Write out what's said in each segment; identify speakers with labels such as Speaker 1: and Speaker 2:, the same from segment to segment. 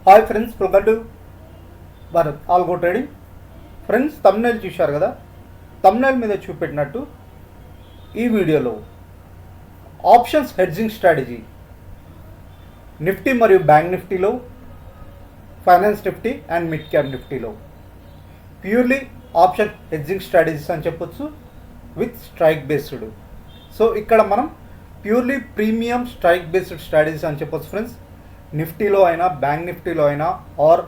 Speaker 1: Hi friends, welcome to Bharat algo trading. Friends, thumbnail చూశారు కదా. Thumbnail మీద చూపెట్టినట్టు ఈ వీడియోలో ఆప్షన్స్ హెడ్జింగ్ స్ట్రాటజీ నిఫ్టీ మరియు బ్యాంక్ నిఫ్టీలో, finance Nifty and mid cap నిఫ్టీలో ప్యూర్లీ ఆప్షన్ హెడ్జింగ్ స్ట్రాటజీస్ అని చెప్పొచ్చు విత్ స్ట్రైక్ బేస్డ్. సో ఇక్కడ మనం purely premium strike based strategies అని చెప్పొచ్చు ఫ్రెండ్స్. నిఫ్టీలో అయినా, బ్యాంక్ నిఫ్టీలో అయినా, or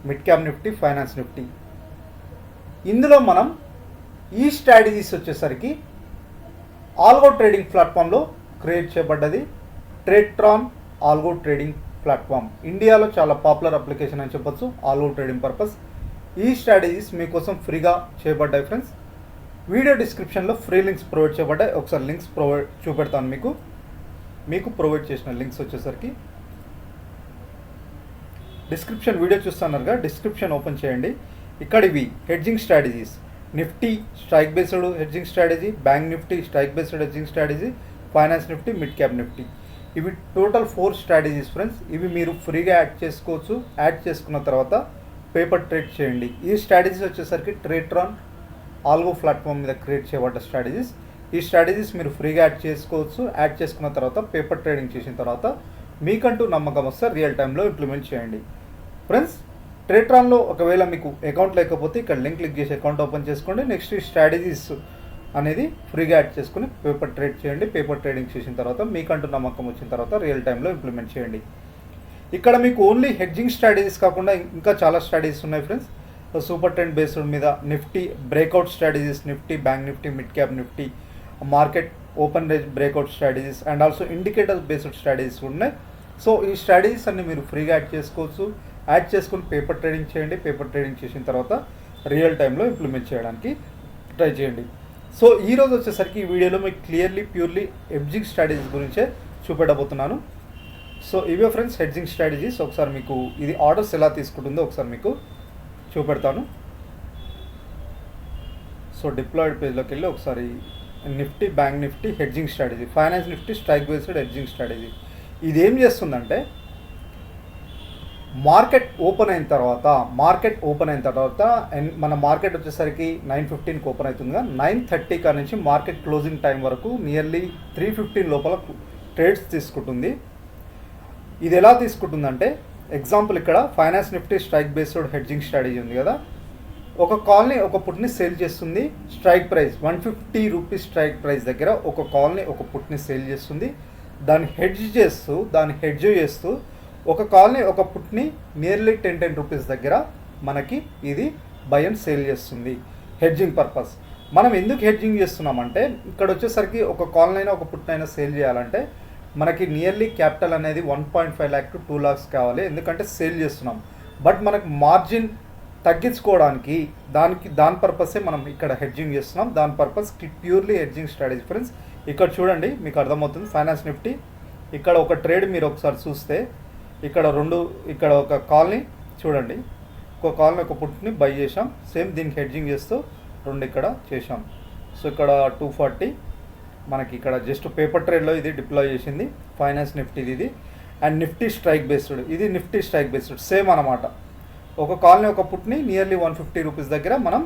Speaker 1: mid cap Nifty, finance Nifty. ఇందులో మనం ఈ స్ట్రాటజీస్ వచ్చేసరికి ఆల్గో ట్రేడింగ్ ప్లాట్ఫామ్లో క్రియేట్ చేయబడ్డది. ట్రేడ్ట్రాన్ ఆల్గో ట్రేడింగ్ ప్లాట్ఫామ్ ఇండియాలో చాలా పాపులర్ అప్లికేషన్ అని చెప్పొచ్చు ఆల్గో ట్రేడింగ్ పర్పస్. ఈ స్ట్రాటజీస్ మీకోసం ఫ్రీగా చేయబడ్డాయి ఫ్రెండ్స్. వీడియో డిస్క్రిప్షన్లో ఫ్రీ లింక్స్ ప్రొవైడ్ చేయబడ్డాయి. ఒకసారి లింక్స్ చూపెడతాను మీకు ప్రొవైడ్ చేసిన లింక్స్ వచ్చేసరికి డిస్క్రిప్షన్. వీడియో చూస్తున్నారుగా, డిస్క్రిప్షన్ ఓపెన్ చేయండి. ఇక్కడ ఇవి hedging strategies. Nifty strike based hedging strategy, bank Nifty strike based hedging strategy, finance Nifty, mid cap Nifty. ఇవి టోటల్ 4 స్ట్రాటజీస్ ఫ్రెండ్స్. ఇవి మీరు ఫ్రీగా యాడ్ చేసుకోవచ్చు. యాడ్ చేసుకున్న తర్వాత పేపర్ ట్రేడ్ చేయండి. ఈ స్ట్రాటజీస్ వచ్చేసరికి ట్రేడ్ట్రాన్ ఆల్గో ప్లాట్ఫామ్ మీద క్రియేట్ చేయబడ్డ స్ట్రాటజీస్. ఈ స్ట్రాటజీస్ మీరు ఫ్రీగా యాడ్ చేసుకోవచ్చు. యాడ్ చేసుకున్న తర్వాత పేపర్ ట్రేడింగ్ చేసిన తర్వాత మీకంటూ నమ్మకం వస్తే రియల్ టైంలో ఇంప్లిమెంట్ చేయండి ఫ్రెండ్స్. ట్రేడ్ట్రాన్లో ఒకవేళ మీకు అకౌంట్ లేకపోతే ఇక్కడ లింక్ క్లిక్ చేసి అకౌంట్ ఓపెన్ చేసుకోండి. నెక్స్ట్ ఈ స్ట్రాటజీస్ అనేది ఫ్రీగా యాడ్ చేసుకుని పేపర్ ట్రేడ్ చేయండి. పేపర్ ట్రేడింగ్ చేసిన తర్వాత మీకంటూ నమ్మకం వచ్చిన తర్వాత రియల్ టైంలో ఇంప్లిమెంట్ చేయండి. ఇక్కడ మీకు ఓన్లీ హెడ్జింగ్ స్ట్రాటజీస్ కాకుండా ఇంకా చాలా స్ట్రాటజీస్ ఉన్నాయి ఫ్రెండ్స్. సూపర్ ట్రెండ్ బేస్డ్ మీద Nifty breakout strategies, Nifty, bank Nifty, mid cap Nifty, market open range breakout strategies and also indicator based strategies ఉన్నాయి. సో ఈ స్ట్రాటజీస్ అన్ని మీరు ఫ్రీగా యాడ్ చేసుకోవచ్చు. యాడ్ చేసుకుని పేపర్ ట్రేడింగ్ చేయండి. పేపర్ ట్రేడింగ్ చేసిన తర్వాత రియల్ టైంలో ఇంప్లిమెంట్ చేయడానికి ట్రై చేయండి. సో ఈరోజు వచ్చేసరికి ఈ వీడియోలో మీకు క్లియర్లీ ప్యూర్లీ హెడ్జింగ్ స్ట్రాటజీస్ గురించే చూపెట్టబోతున్నాను. సో ఇవే ఫ్రెండ్స్ హెడ్జింగ్ స్ట్రాటజీస్. ఒకసారి మీకు ఇది ఆర్డర్స్ ఎలా తీసుకుంటుందో ఒకసారి మీకు చూపెడతాను. సో డిప్లాయిడ్ పేజ్లోకి వెళ్ళి ఒకసారి Nifty, bank Nifty hedging strategy, finance Nifty strike based hedging strategy. ఇది ఏం చేస్తుందంటే మార్కెట్ ఓపెన్ అయిన తర్వాత మన మార్కెట్ వచ్చేసరికి 9:15కి ఓపెన్ అవుతుందిగా, 9:30 కా నుంచి మార్కెట్ క్లోజింగ్ టైం వరకు నియర్లీ 3:15 లోపల ట్రేడ్స్ తీసుకుంటుంది. ఇది ఎలా తీసుకుంటుందంటే ఎగ్జాంపుల్ ఇక్కడ finance Nifty strike based hedging strategy ఉంది కదా. ఒక కాల్ని ఒక పుట్ని సేల్ చేస్తుంది. Strike price 150 rupees strike price దగ్గర ఒక కాల్ని ఒక పుట్ని సేల్ చేస్తుంది. దాన్ని హెడ్జ్ చేస్తూ ఒక కాల్ని ఒక పుట్ని నియర్లీ 10 రూపీస్ దగ్గర మనకి ఇది బై అండ్ సేల్ చేస్తుంది. Hedging purpose. మనం ఎందుకు హెడ్జింగ్ చేస్తున్నామంటే ఇక్కడ వచ్చేసరికి ఒక కాల్నైనా ఒక పుట్నైనా సేల్ చేయాలంటే మనకి నియర్లీ క్యాపిటల్ అనేది 1.5 lakh to 2 lakhs కావాలి. ఎందుకంటే సేల్ చేస్తున్నాం. బట్ మనకు మార్జిన్ తగ్గించుకోవడానికి దాని పర్పసే మనం ఇక్కడ హెడ్జింగ్ చేస్తున్నాం. దాని purpose purely hedging strategy friends. ఇక్కడ చూడండి, మీకు అర్థమవుతుంది. ఫైనాన్స్ నిఫ్టీ ఇక్కడ ఒక ట్రేడ్ మీరు ఒకసారి చూస్తే ఇక్కడ ఒక కాల్ని చూడండి, ఒక కాల్ని ఒక పుట్ని బై చేసాం. సేమ్ దీనికి హెడ్జింగ్ చేస్తూ 2 ఇక్కడ చేసాం. సో ఇక్కడ 240 మనకి ఇక్కడ జస్ట్ పేపర్ ట్రేడ్లో ఇది డిప్లాయ్ చేసింది. ఫైనాన్స్ నిఫ్టీది ఇది. అండ్ నిఫ్టీ స్ట్రైక్ బేస్డ్, ఇది నిఫ్టీ స్ట్రైక్ బేస్డ్ సేమ్ అనమాట. ఒక కాల్ని ఒక పుట్ని నియర్లీ 150 రూపీస్ దగ్గర మనం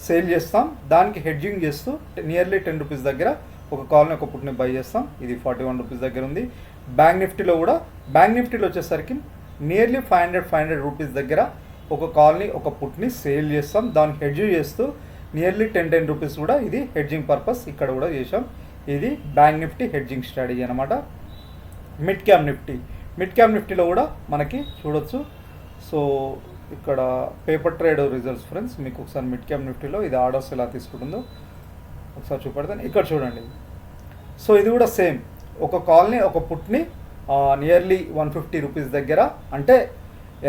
Speaker 1: సేల్ చేస్తాం. దానికి హెడ్జింగ్ చేస్తూ నియర్లీ 10 రూపీస్ దగ్గర ఒక కాల్ని ఒక పుట్ని బై చేస్తాం. ఇది 41 రూపీస్ దగ్గర ఉంది. బ్యాంక్ నిఫ్టీలో వచ్చేసరికి నియర్లీ 500 రూపీస్ దగ్గర ఒక కాల్ని ఒక పుట్ని సేల్ చేస్తాం. దాన్ని హెడ్జ్ చేస్తూ నియర్లీ 10 రూపీస్ కూడా ఇది హెడ్జింగ్ పర్పస్ ఇక్కడ కూడా చేసాం. ఇది బ్యాంక్ నిఫ్టీ హెడ్జింగ్ స్ట్రాటజీ అనమాట. మిడ్ క్యాప్ నిఫ్టీలో కూడా మనకి చూడొచ్చు. సో ఇక్కడ పేపర్ ట్రేడ్ రిజల్ట్స్ ఫ్రెండ్స్. మీకు ఒకసారి మిడ్ క్యాప్ నిఫ్టీలో ఇది ఆర్డర్స్ ఎలా తీసుకుంటుందో ఒకసారి చూపెడతాను. ఇక్కడ చూడండి. సో ఇది కూడా సేమ్, ఒక కాల్ని ఒక పుట్ని నియర్లీ 150 రూపీస్ దగ్గర, అంటే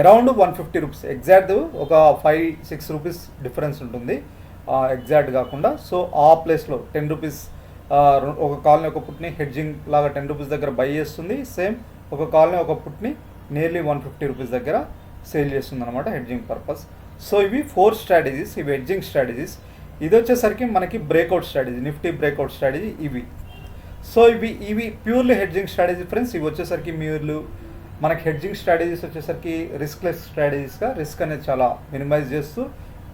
Speaker 1: అరౌండ్ 150 రూపీస్, ఎగ్జాక్ట్ ఒక 5-6 రూపీస్ డిఫరెన్స్ ఉంటుంది ఎగ్జాక్ట్ కాకుండా. సో ఆ ప్లేస్లో 10 రూపీస్ ఒక కాల్ని ఒక పుట్ని హెడ్జింగ్ లాగా 10 రూపీస్ దగ్గర బై చేస్తుంది. సేమ్ ఒక కాల్ని ఒక పుట్ని నియర్లీ 150 రూపీస్ దగ్గర సేల్ చేస్తుంది అనమాట హెడ్జింగ్ పర్పస్. సో ఇవి 4 స్ట్రాటజీస్, ఇవి హెడ్జింగ్ స్ట్రాటజీస్. ఇది వచ్చేసరికి మనకి breakout strategy, Nifty breakout strategy ఇవి. సో ఇవి ప్యూర్లీ హెడ్జింగ్ స్ట్రాటజీ ఫ్రెండ్స్. ఇవి వచ్చేసరికి మీరు మనకి హెడ్జింగ్ స్ట్రాటజీస్ వచ్చేసరికి రిస్క్లెస్ స్ట్రాటజీస్గా రిస్క్ అనేది చాలా మినిమైజ్ చేస్తూ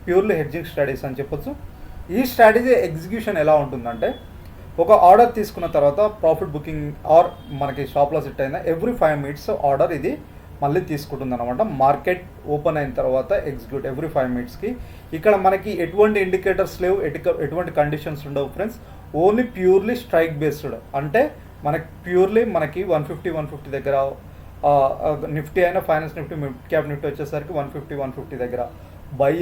Speaker 1: ప్యూర్లీ హెడ్జింగ్ స్ట్రాటజీస్ అని చెప్పొచ్చు. ఈ స్ట్రాటజీ ఎగ్జిక్యూషన్ ఎలా ఉంటుందంటే, ఒక ఆర్డర్ తీసుకున్న తర్వాత ప్రాఫిట్ బుకింగ్ ఆర్ మనకి షాప్లో సెట్ అయిన ఎవ్రీ 5 minutes ఆర్డర్ ఇది మళ్ళీ తీసుకుంటుంది అనమాట. మార్కెట్ ఓపెన్ అయిన తర్వాత ఎగ్జిక్యూట్ ఎవ్రీ 5 minutesకి. ఇక్కడ మనకి ఎటువంటి ఇండికేటర్స్ లేవు, ఎటువంటి కండిషన్స్ ఉండవు friends. Only purely strike based, అంటే మనకి ప్యూర్లీ మనకి 150 దగ్గర నిఫ్టీ అయినా finance Nifty mid cap Nifty వచ్చేసరికి 150 దగ్గర బై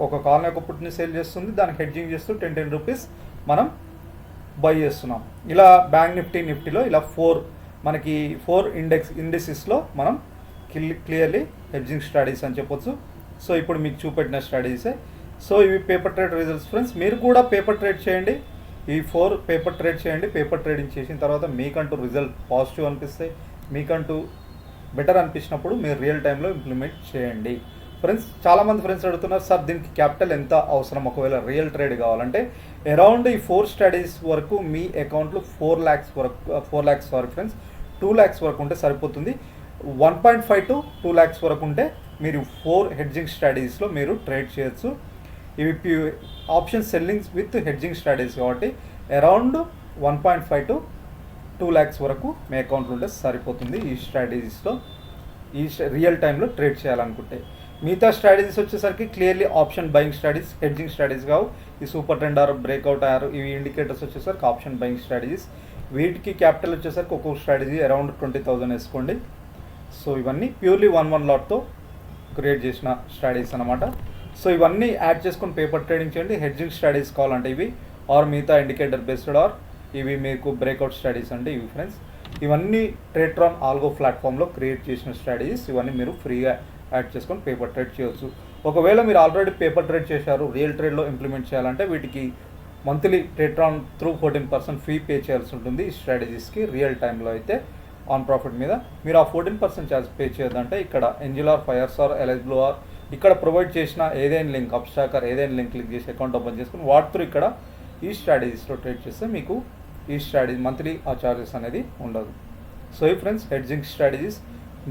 Speaker 1: ఒక కాల్ని ఒక పుట్ని సేల్ చేస్తుంది, దానికి హెడ్జింగ్ చేస్తూ 10 రూపీస్ మనం బై చేస్తున్నాం. ఇలా బ్యాంక్ నిఫ్టీలో ఇలా 4 ఇండెక్సెస్లో మనం క్లియర్లీ హెడ్జింగ్ స్ట్రాటజీస్ అని చెప్పొచ్చు. సో ఇప్పుడు మీకు చూపెట్టిన స్ట్రాటజీసే. సో ఇవి పేపర్ ట్రేడ్ రిజల్ట్స్ ఫ్రెండ్స్. మీరు కూడా పేపర్ ట్రేడ్ చేయండి, ఈ 4 పేపర్ ట్రేడ్ చేయండి. పేపర్ ట్రేడింగ్ చేసిన తర్వాత మీకంటూ రిజల్ట్ పాజిటివ్ అనిపిస్తాయి, మీకంటూ బెటర్ అనిపించినప్పుడు మీరు రియల్ టైంలో ఇంప్లిమెంట్ చేయండి ఫ్రెండ్స్. చాలామంది ఫ్రెండ్స్ అడుగుతున్నారు, సార్ దీనికి క్యాపిటల్ ఎంత అవసరం ఒకవేళ రియల్ ట్రేడ్ కావాలంటే. అరౌండ్ ఈ 4 స్ట్రాటజీస్ వరకు మీ అకౌంట్లో 4 lakhs వరకు ఫ్రెండ్స్, 2 lakhs వరకు ఉంటే సరిపోతుంది. 1.5 to 2 lakhs వరకు ఉంటే మీరు 4 హెడ్జింగ్ స్ట్రాటజీస్లో మీరు ట్రేడ్ చేయొచ్చు. ఇవి option sellings with hedging strategies కాబట్టి అరౌండ్ 1.5 to 2 lakhs వరకు మీ అకౌంట్లో ఉంటే సరిపోతుంది. ఈ స్ట్రాటజీస్లో రియల్ టైంలో ట్రేడ్ చేయాలనుకుంటే. మిగతా స్ట్రాటజీస్ వచ్చేసరికి clearly option buying strategies, hedging strategies కావు. ఈ super trend or breakout or ఇవి ఇండికేటర్స్ వచ్చేసరికి ఆప్షన్ బయింగ్ స్ట్రాటజీస్. వీటికి క్యాపిటల్ వచ్చేసరికి ఒక్కొక్క స్ట్రాటజీ అరౌండ్ 20,000 వేసుకోండి. సో ఇవన్నీ ప్యూర్లీ 1 లాట్తో క్రియేట్ చేసిన స్ట్రాటజీస్ అనమాట. సో ఇవన్నీ యాడ్ చేసుకొని పేపర్ ట్రేడింగ్ చేయండి. హెడ్జింగ్ స్ట్రాటజీస్ కావాలంటే ఇవి, ఆర్ మిగతా ఇండికేటర్ బేస్డ్ ఆర్ ఇవి మీకు బ్రేక్అవుట్ స్ట్రాటజీస్ అంటే ఇవి ఫ్రెండ్స్. ఇవన్నీ ట్రేడ్రాన్ ఆల్గో ప్లాట్ఫామ్లో క్రియేట్ చేసిన స్ట్రాటజీస్. ఇవన్నీ మీరు ఫ్రీగా యాడ్ చేసుకొని పేపర్ ట్రేడ్ చేయవచ్చు. ఒకవేళ మీరు ఆల్రెడీ పేపర్ ట్రేడ్ చేశారు, రియల్ ట్రేడ్లో ఇంప్లిమెంట్ చేయాలంటే వీటికి మంత్లీ ట్రేడ్రాన్ త్రూ 14% ఫీ పే చేయాల్సి ఉంటుంది. ఈ స్ట్రాటజీస్కి రియల్ టైంలో అయితే ఆన్ ప్రాఫిట్ మీద. మీరు ఆ 14% ఛార్జ్ పే చేయొద్దంటే ఇక్కడ ఎంజిల్ ఫైర్స్ ఆర్ ఎలిజిబుల్ ఆర్ ఇక్కడ ప్రొవైడ్ చేసిన ఏదైనా లింక్ అబ్స్ట్రాకర్ ఏదైనా లింక్ క్లిక్ చేసి అకౌంట్ ఓపెన్ చేసుకుని వాటి త్రూ ఇక్కడ ఈ స్ట్రాటజీస్లో ట్రేడ్ చేస్తే మీకు ఈ స్ట్రాటజీ మంత్లీ ఆ చార్జెస్ అనేది ఉండదు. సో ఈ ఫ్రెండ్స్ హెడ్జింగ్ స్ట్రాటజీస్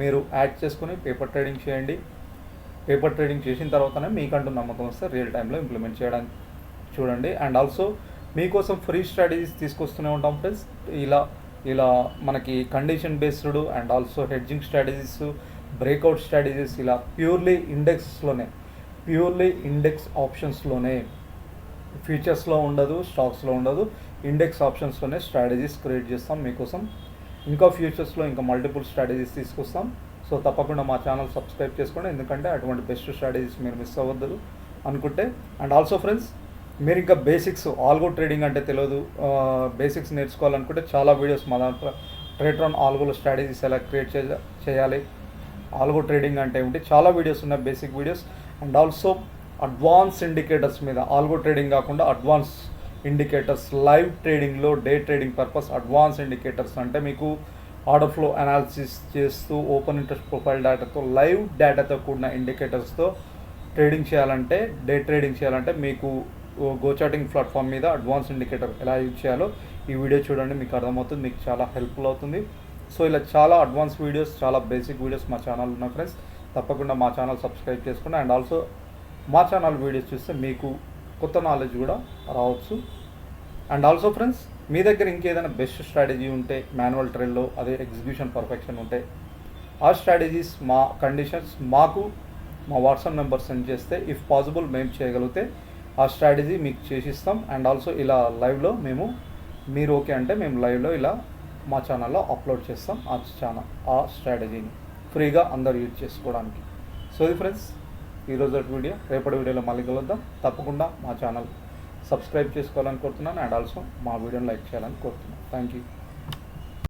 Speaker 1: మీరు యాడ్ చేసుకుని పేపర్ ట్రేడింగ్ చేయండి. పేపర్ ట్రేడింగ్ చేసిన తర్వాతనే మీకంటూ నమ్మకం వస్తే రియల్ టైంలో ఇంప్లిమెంట్ చేయడానికి చూడండి. అండ్ ఆల్సో మీకోసం ఫ్రీ స్ట్రాటజీస్ తీసుకొస్తూనే ఉంటాం ఫ్రెండ్స్. ఇలా మనకి condition based and also hedging strategies, breakout strategies ఇలా ప్యూర్లీ ఇండెక్స్ ఆప్షన్స్లోనే, ఫ్యూచర్స్లో ఉండదు, స్టాక్స్లో ఉండదు, ఇండెక్స్ ఆప్షన్స్లోనే స్ట్రాటజీస్ క్రియేట్ చేస్తాం మీకోసం. ఇంకా ఫ్యూచర్స్లో ఇంకా మల్టిపుల్ స్ట్రాటజీస్ తీసుకొస్తాం. సో తప్పకుండా మా ఛానల్ సబ్స్క్రైబ్ చేసుకోండి, ఎందుకంటే అటువంటి బెస్ట్ స్ట్రాటజీస్ మీరు మిస్ అవ్వద్దు అనుకుంటే. అండ్ ఆల్సో ఫ్రెండ్స్ మీరు ఇంకా బేసిక్స్ ఆల్గో ట్రేడింగ్ అంటే తెలియదు, బేసిక్స్ నేర్చుకోవాలనుకుంటే చాలా వీడియోస్ మా దాంట్లో ట్రేడ్రాన్ ఆల్గోలో స్ట్రాటజీస్ ఎలా క్రియేట్ చేయాలి, ఆల్గో ట్రేడింగ్ అంటే ఏమిటి, చాలా వీడియోస్ ఉన్నాయి, basic videos. And also advance indicators మీద, ఆల్గో ట్రేడింగ్ కాకుండా అడ్వాన్స్ ఇండికేటర్స్, లైవ్ ట్రేడింగ్లో day trading purpose advance indicators అంటే మీకు ఆర్డర్ ఫ్లో అనాలిసిస్ చేస్తూ ఓపెన్ ఇంట్రెస్ట్ ప్రొఫైల్ డేటాతో లైవ్ డేటాతో కూడిన ఇండికేటర్స్తో ట్రేడింగ్ చేయాలంటే, డే ట్రేడింగ్ చేయాలంటే మీకు గోచాటింగ్ ప్లాట్ఫామ్ మీద అడ్వాన్స్ ఇండికేటర్ ఎలా యూజ్ చేయాలో ఈ వీడియో చూడండి, మీకు అర్థమవుతుంది, మీకు చాలా హెల్ప్ఫుల్ అవుతుంది. సో ఇలా చాలా అడ్వాన్స్ వీడియోస్, చాలా బేసిక్ వీడియోస్ మా ఛానల్ ఉన్న ఫ్రెండ్స్ తప్పకుండా మా ఛానల్ సబ్స్క్రైబ్ చేసుకోండి. అండ్ ఆల్సో మా ఛానల్ వీడియోస్ చూస్తే మీకు కొత్త నాలెడ్జ్ కూడా రావచ్చు. అండ్ ఆల్సో ఫ్రెండ్స్ మీ దగ్గర ఇంకేదైనా బెస్ట్ స్ట్రాటజీ ఉంటే మాన్యువల్ ట్రేడ్లో అదే ఎగ్జిక్యూషన్ పర్ఫెక్షన్ ఉంటే ఆ స్ట్రాటజీస్ మా కండిషన్స్ మాకు మా వాట్సాప్ నెంబర్ సెండ్ చేస్తే ఇఫ్ పాసిబుల్ మేము చేయగలిగితే ఆ స్ట్రాటజీ మీకు చేసిస్తాం. అండ్ ఆల్సో ఇలా లైవ్లో మీరు ఓకే అంటే మేము లైవ్లో ఇలా మా ఛానల్లో అప్లోడ్ చేస్తాం ఆ స్ట్రాటజీని ఫ్రీగా అందరూ యూజ్ చేసుకోవడానికి. సో ఇది ఫ్రెండ్స్ ఈరోజు వీడియో. రేపటి వీడియోలో మళ్ళీ కలుద్దాం. తప్పకుండా మా ఛానల్ సబ్స్క్రైబ్ చేసుకోవాలని కోరుతున్నాను. అండ్ ఆల్సో మా వీడియోని లైక్ చేయాలని కోరుతున్నాను. Thank you.